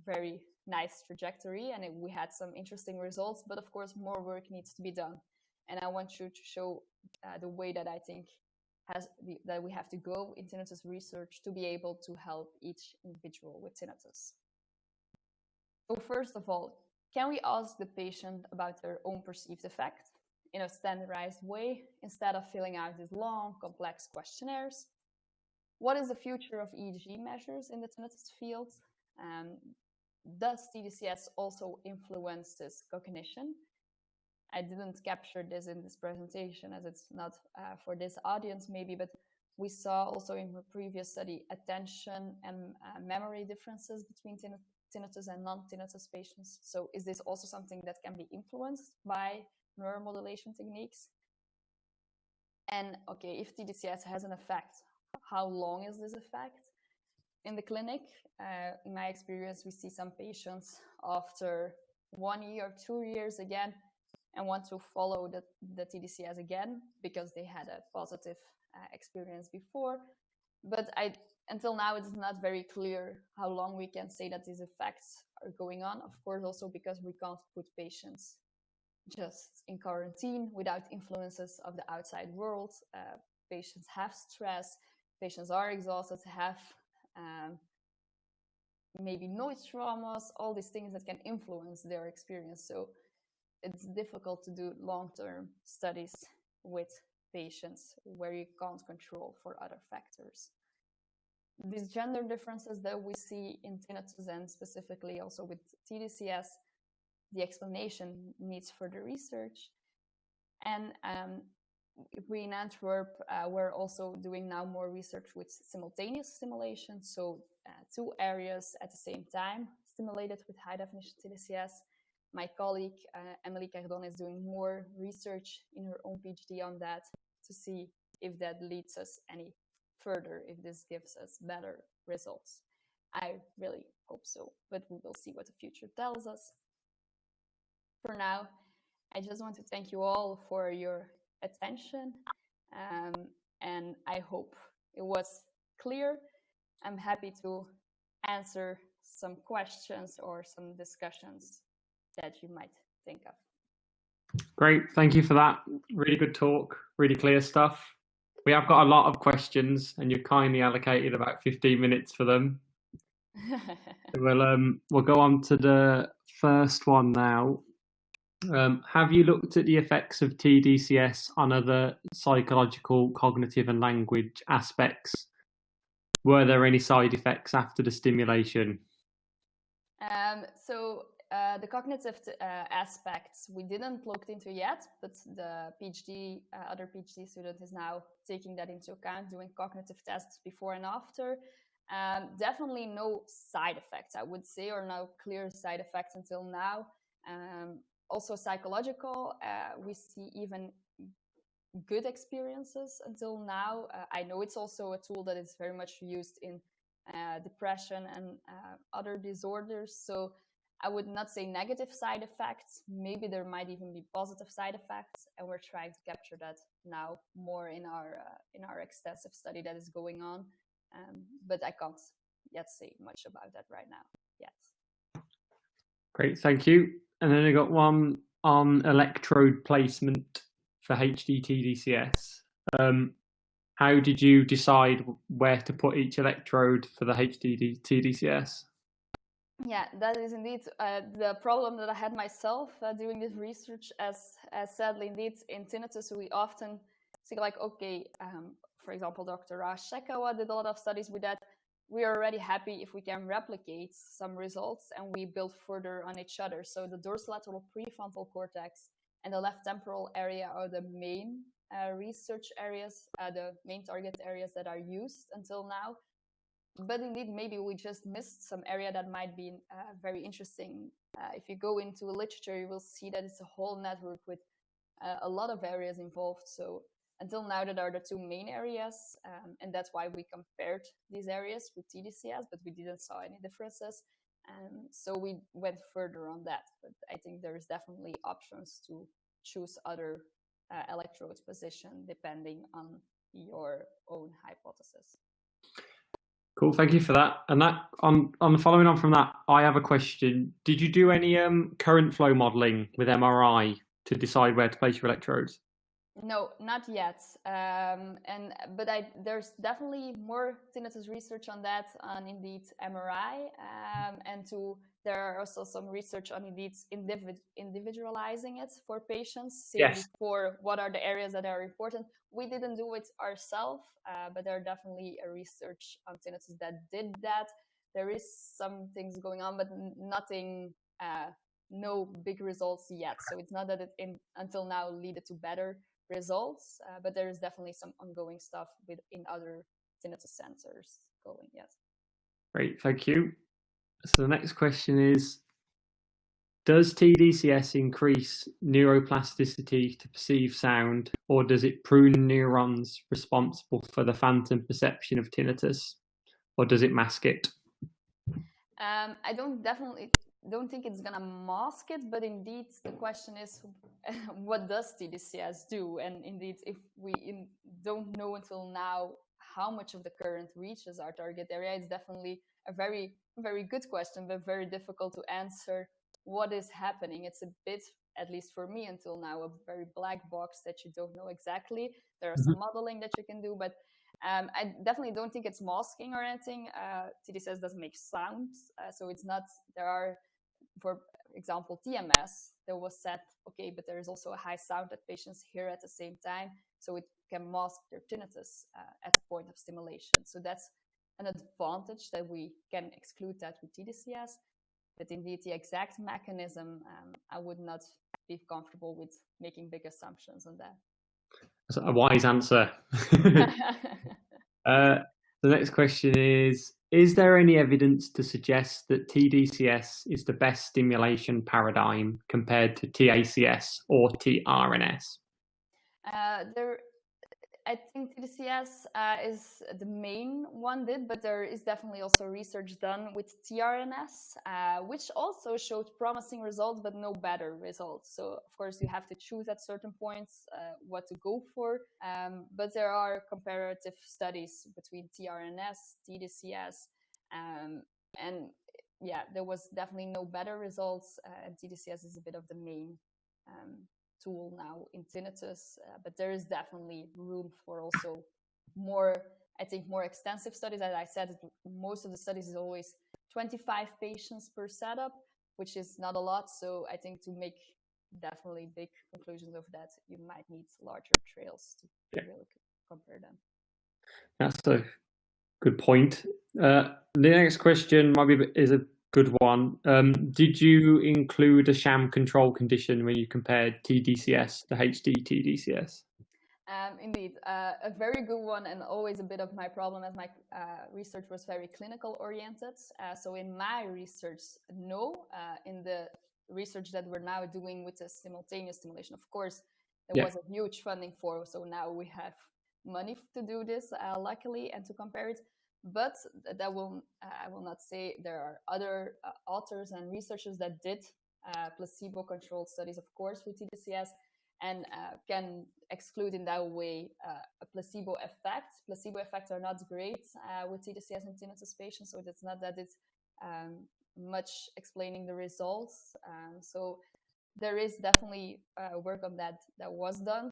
very nice trajectory, and we had some interesting results, but of course more work needs to be done. And I want you to show the way that I think that we have to go in tinnitus research to be able to help each individual with tinnitus. So first of all, can we ask the patient about their own perceived effect in a standardized way instead of filling out these long, complex questionnaires? What is the future of EEG measures in the tinnitus field? Does tDCS also influence this cognition? I didn't capture this in this presentation as it's not for this audience maybe, but we saw also in the previous study attention and memory differences between tinnitus and non-tinnitus patients. So is this also something that can be influenced by neuromodulation techniques? And okay, if tDCS has an effect, how long is this effect? In the clinic, in my experience, we see some patients after 1 year, 2 years again, and want to follow the tDCS again because they had a positive experience before. But until now, it's not very clear how long we can say that these effects are going on. Of course, also because we can't put patients just in quarantine without influences of the outside world. Patients have stress, patients are exhausted, have maybe noise traumas, all these things that can influence their experience. So it's difficult to do long-term studies with patients where you can't control for other factors. These gender differences that we see in tinnitus and specifically also with tDCS, the explanation needs further research. And we in Antwerp, we're also doing now more research with simultaneous stimulation. So 2 areas at the same time stimulated with high definition tDCS. My colleague, Emily Cardon, is doing more research in her own PhD on that to see if that leads us any further, if this gives us better results. I really hope so, but we will see what the future tells us. For now, I just want to thank you all for your attention, and I hope it was clear. I'm happy to answer some questions or some discussions that you might think of. Great, thank you for that. Really good talk, really clear stuff. We have got a lot of questions and you've kindly allocated about 15 minutes for them. We'll go on to the first one now. Have you looked at the effects of tDCS on other psychological, cognitive and language aspects? Were there any side effects after the stimulation? The cognitive aspects we didn't look into yet, but the other PhD student is now taking that into account, doing cognitive tests before and after. Definitely no side effects, I would say, or no clear side effects until now. Also psychological, we see even good experiences until now. I know it's also a tool that is very much used in depression and other disorders. So I would not say negative side effects. Maybe there might even be positive side effects, and we're trying to capture that now more in our extensive study that is going on. But I can't yet say much about that right now yet. Great, thank you. And then I got one on electrode placement for HD tDCS. How did you decide where to put each electrode for the HD tDCS? Yeah, that is indeed the problem that I had myself doing this research. As sadly, indeed, in tinnitus, we often see like, okay, for example, Dr. Laure Jacquemin did a lot of studies with that. We are already happy if we can replicate some results and we build further on each other. So the dorsolateral prefrontal cortex and the left temporal area are the main research areas, the main target areas that are used until now. But indeed, maybe we just missed some area that might be very interesting. If you go into literature, you will see that it's a whole network with a lot of areas involved. So until now, that are the two main areas, and that's why we compared these areas with tDCS, but we didn't saw any differences. So we went further on that. But I think there is definitely options to choose other electrodes position depending on your own hypothesis. Cool, thank you for that. And that on following on from that, I have a question. Did you do any current flow modeling with MRI to decide where to place your electrodes? No, not yet. But there's definitely more tinnitus research on that, on indeed MRI, there are also some research on indeed individualizing it for patients, seeing before what are the areas that are important. We didn't do it ourselves, but there are definitely a research on tinnitus that did that. There is some things going on, but nothing, no big results yet. So it's not that it until now led to better results, but there is definitely some ongoing stuff in other tinnitus centers going. Yes. Great, thank you. So the next question is, does tDCS increase neuroplasticity to perceive sound, or does it prune neurons responsible for the phantom perception of tinnitus, or does it mask it? I don't think it's gonna mask it, but indeed the question is, what does tDCS do? And indeed, if we don't know until now how much of the current reaches our target area, it's definitely a very, very good question, but very difficult to answer what is happening. It's a bit, at least for me until now, a very black box that you don't know exactly. There are some modeling that you can do, but I definitely don't think it's masking or anything. tDCS does make sounds, so it's not, there are, for example, TMS, there was said, okay, but there is also a high sound that patients hear at the same time, so it can mask their tinnitus at the point of stimulation. So that's an advantage that we can exclude that with tDCS. But indeed, the exact mechanism, I would not be comfortable with making big assumptions on that. That's a wise answer. The next question is there any evidence to suggest that tDCS is the best stimulation paradigm compared to tACS or tRNS? I think tDCS is the main one but there is definitely also research done with tRNS, which also showed promising results, but no better results. So of course you have to choose at certain points what to go for. But there are comparative studies between tRNS, tDCS, and yeah, there was definitely no better results. And tDCS is a bit of the main tool now in tinnitus, but there is definitely room for also more, I think, more extensive studies. As I said, most of the studies is always 25 patients per setup, which is not a lot. So I think to make definitely big conclusions of that, you might need larger trails to really compare them. That's a good point. The next question is a good one. Did you include a sham control condition when you compared tDCS to HD tDCS? Indeed, a very good one, and always a bit of my problem as my research was very clinical oriented. So in my research, no. In the research that we're now doing with the simultaneous stimulation, of course, there was a huge funding for, so now we have money to do this, luckily, and to compare it. But that will, I will not say there are other authors and researchers that did placebo-controlled studies, of course, with tDCS, and can exclude in that way a placebo effect. Placebo effects are not great with tDCS and tinnitus patients, so it's not that it's much explaining the results. So there is definitely work on that was done.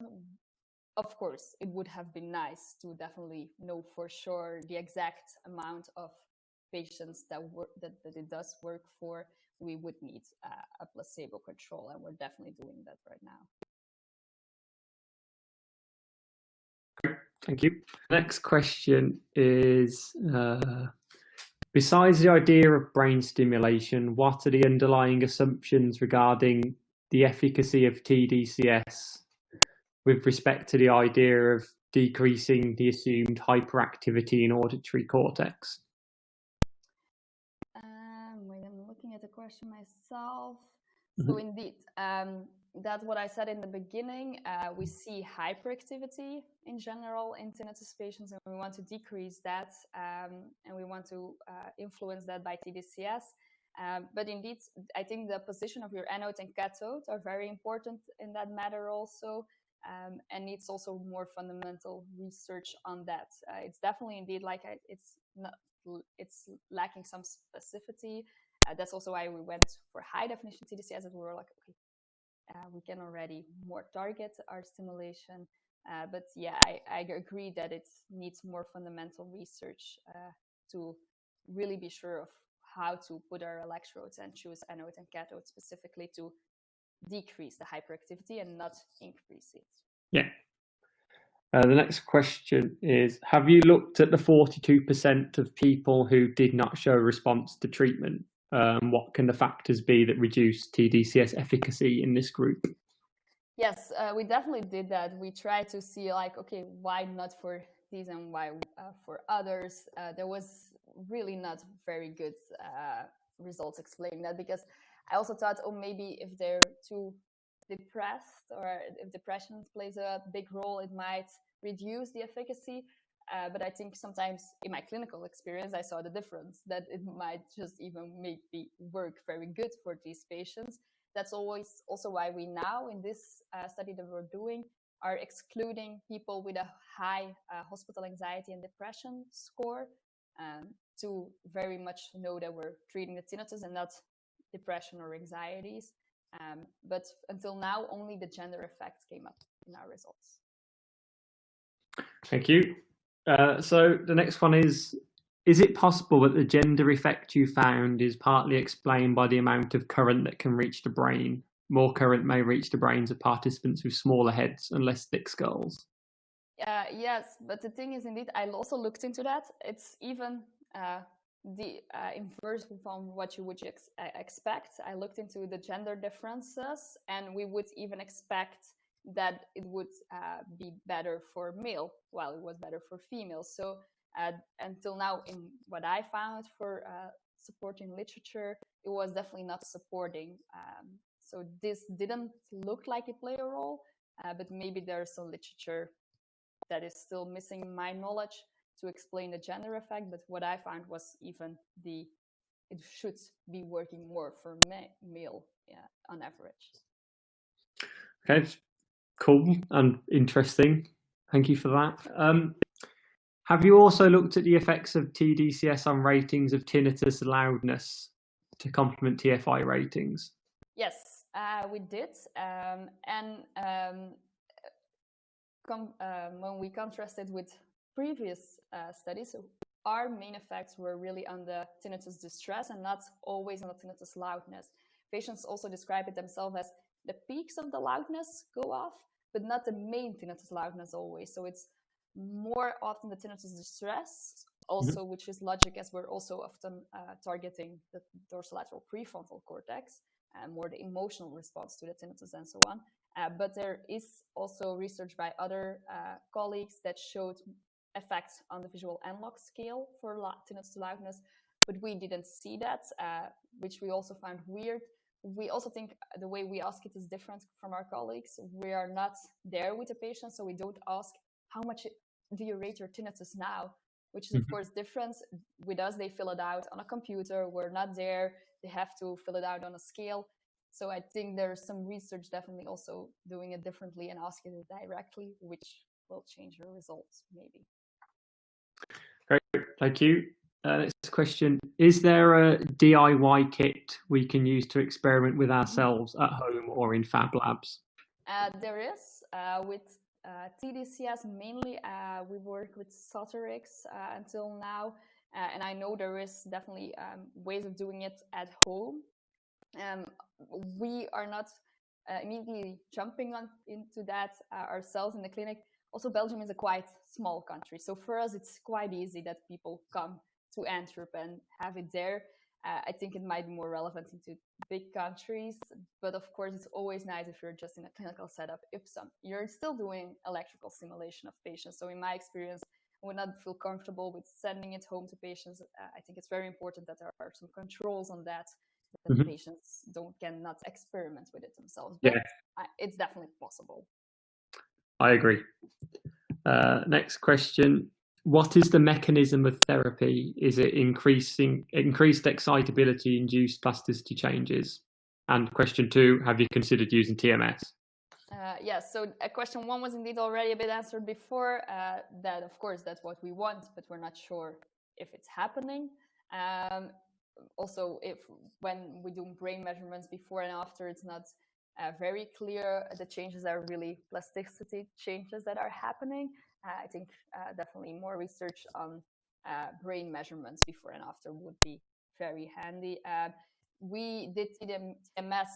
Of course, it would have been nice to definitely know for sure the exact amount of patients that it does work for. We would need a placebo control, and we're definitely doing that right now. Thank you. Next question is, besides the idea of brain stimulation, what are the underlying assumptions regarding the efficacy of tDCS with respect to the idea of decreasing the assumed hyperactivity in auditory cortex? Wait, I'm looking at the question myself. So indeed, that's what I said in the beginning. We see hyperactivity in general in tinnitus patients, and we want to decrease that, and we want to influence that by tDCS. But indeed, I think the position of your anode and cathode are very important in that matter also, and needs also more fundamental research on that. It's definitely indeed it's lacking some specificity. That's also why we went for high definition tDCS, and we were like, okay, we can already more target our stimulation. But yeah, I agree that it needs more fundamental research to really be sure of how to put our electrodes and choose anode and cathode specifically to decrease the hyperactivity and not increase it. Yeah. The next question is, have you looked at the 42% of people who did not show a response to treatment? What can the factors be that reduce tDCS efficacy in this group? Yes, we definitely did that. We tried to see like, okay, why not for these and why for others? There was really not very good results explaining that, because I also thought, oh, maybe if they're too depressed or if depression plays a big role, it might reduce the efficacy. But I think sometimes in my clinical experience, I saw the difference, that it might just even maybe work very good for these patients. That's always also why we now in this study that we're doing are excluding people with a high hospital anxiety and depression score, to very much know that we're treating the tinnitus and not depression or anxieties. But until now, only the gender effect came up in our results. Thank you. So the next one is it possible that the gender effect you found is partly explained by the amount of current that can reach the brain? More current may reach the brains of participants with smaller heads and less thick skulls. Yes, but the thing is, indeed, I also looked into that. It's even the inverse from what you would expect. I looked into the gender differences, and we would even expect that it would be better for male, while it was better for female. So until now, in what I found for supporting literature, it was definitely not supporting. So this didn't look like it played a role, but maybe there's some literature that is still missing in my knowledge to explain the gender effect. But what I found was even it should be working more for male on average. Okay, cool and interesting. Thank you for that. Have you also looked at the effects of tDCS on ratings of tinnitus loudness to complement TFI ratings? Yes, we did. When we contrasted with previous studies, our main effects were really on the tinnitus distress and not always on the tinnitus loudness. Patients also describe it themselves as the peaks of the loudness go off, but not the main tinnitus loudness always. So it's more often the tinnitus distress, also, which is logic, as we're also often targeting the dorsolateral prefrontal cortex, and more the emotional response to the tinnitus and so on. But there is also research by other colleagues that showed effects on the visual analog scale for tinnitus to loudness, but we didn't see that, which we also found weird. We also think the way we ask it is different from our colleagues. We are not there with the patient, so we don't ask how much do you rate your tinnitus now, which is of course different. With us, they fill it out on a computer. We're not there. They have to fill it out on a scale. So I think there's some research definitely also doing it differently and asking it directly, which will change your results maybe. Great, thank you. Next question. Is there a DIY kit we can use to experiment with ourselves at home or in fab labs? There is. With tDCS mainly, we work with Soterix until now. And I know there is definitely ways of doing it at home. We are not immediately jumping into that ourselves in the clinic. Also, Belgium is a quite small country. So for us, it's quite easy that people come to Antwerp and have it there. I think it might be more relevant into big countries, but of course, it's always nice if you're just in a clinical setup. If you're still doing electrical stimulation of patients. So in my experience, I would not feel comfortable with sending it home to patients. I think it's very important that there are some controls on that patients cannot experiment with it themselves. But it's definitely possible. I agree. Next question. What is the mechanism of therapy? Is it increased excitability induced plasticity changes? And question 2, have you considered using TMS? Yes, so question 1 was indeed already a bit answered before. That, of course, that's what we want, but we're not sure if it's happening. Also, when we do brain measurements before and after, it's not very clear the changes are really plasticity changes that are happening. I think definitely more research on brain measurements before and after would be very handy. We did TMS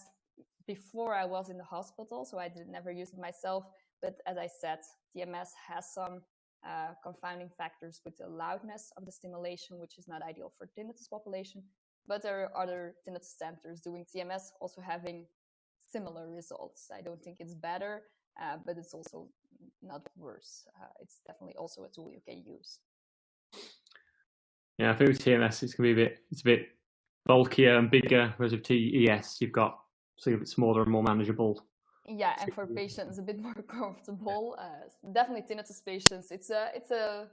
before I was in the hospital, so I never used it myself. But as I said, TMS has some confounding factors with the loudness of the stimulation, which is not ideal for tinnitus population. But there are other tinnitus centers doing TMS also having similar results. I don't think it's better, but it's also not worse. It's definitely also a tool you can use. Yeah, I think with TMS it's going to be a bit bulkier and bigger, whereas with TES you've got something a bit smaller and more manageable. Yeah, and for patients a bit more comfortable. Definitely tinnitus patients. It's a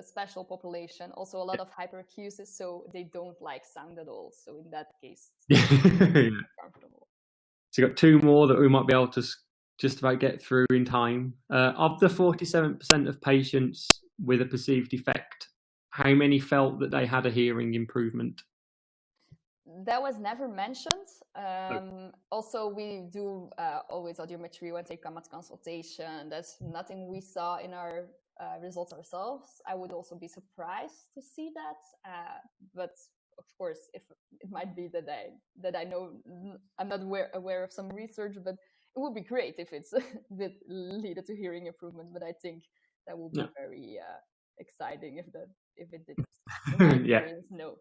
special population. Also a lot of hyperacusis, so they don't like sound at all. So in that case, it's comfortable. So you've got 2 more that we might be able to just about get through in time. Of the 47% of patients with a perceived effect, how many felt that they had a hearing improvement? That was never mentioned. Also, we do always audiometry when they come at consultation. That's nothing we saw in our results ourselves. I would also be surprised to see that. But of course, if it might be that I know I'm not aware of some research, but it would be great if it's that leaded to hearing improvement. But I think that would be very exciting if it didn't. In my experience, no.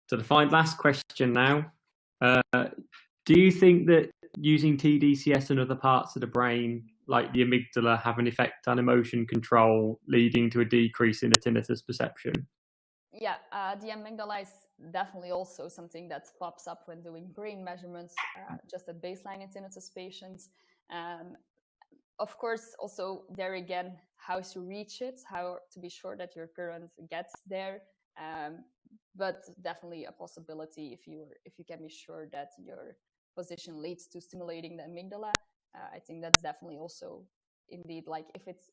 So the last question now. Do you think that using tDCS and other parts of the brain, like the amygdala, have an effect on emotion control, leading to a decrease in the tinnitus perception? Yeah, the amygdala is definitely also something that pops up when doing brain measurements, just at baseline in tinnitus patients. Of course, also there again, how to reach it, how to be sure that your current gets there. But definitely a possibility if you can be sure that your position leads to stimulating the amygdala. I think that's definitely also indeed, like if it's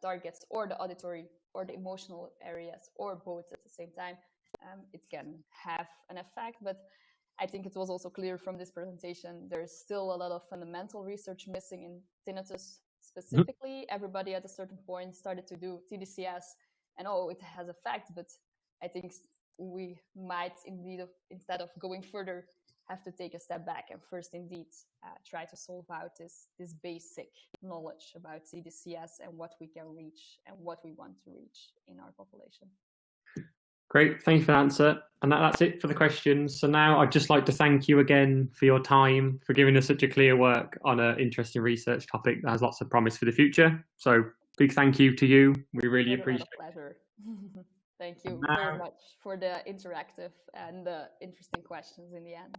targets or the auditory or the emotional areas or both at the same time, it can have an effect. But I think it was also clear from this presentation, there's still a lot of fundamental research missing in tinnitus specifically. Everybody at a certain point started to do tDCS and it has effect, but I think we might indeed, instead of going further, have to take a step back and first indeed try to solve out this basic knowledge about tDCS and what we can reach and what we want to reach in our population. Great, thank you for the answer. And that's it for the questions. So now I'd just like to thank you again for your time, for giving us such a clear work on an interesting research topic that has lots of promise for the future. So big thank you to you. We really appreciate it. Pleasure. Thank you very much for the interactive and interesting questions in the end.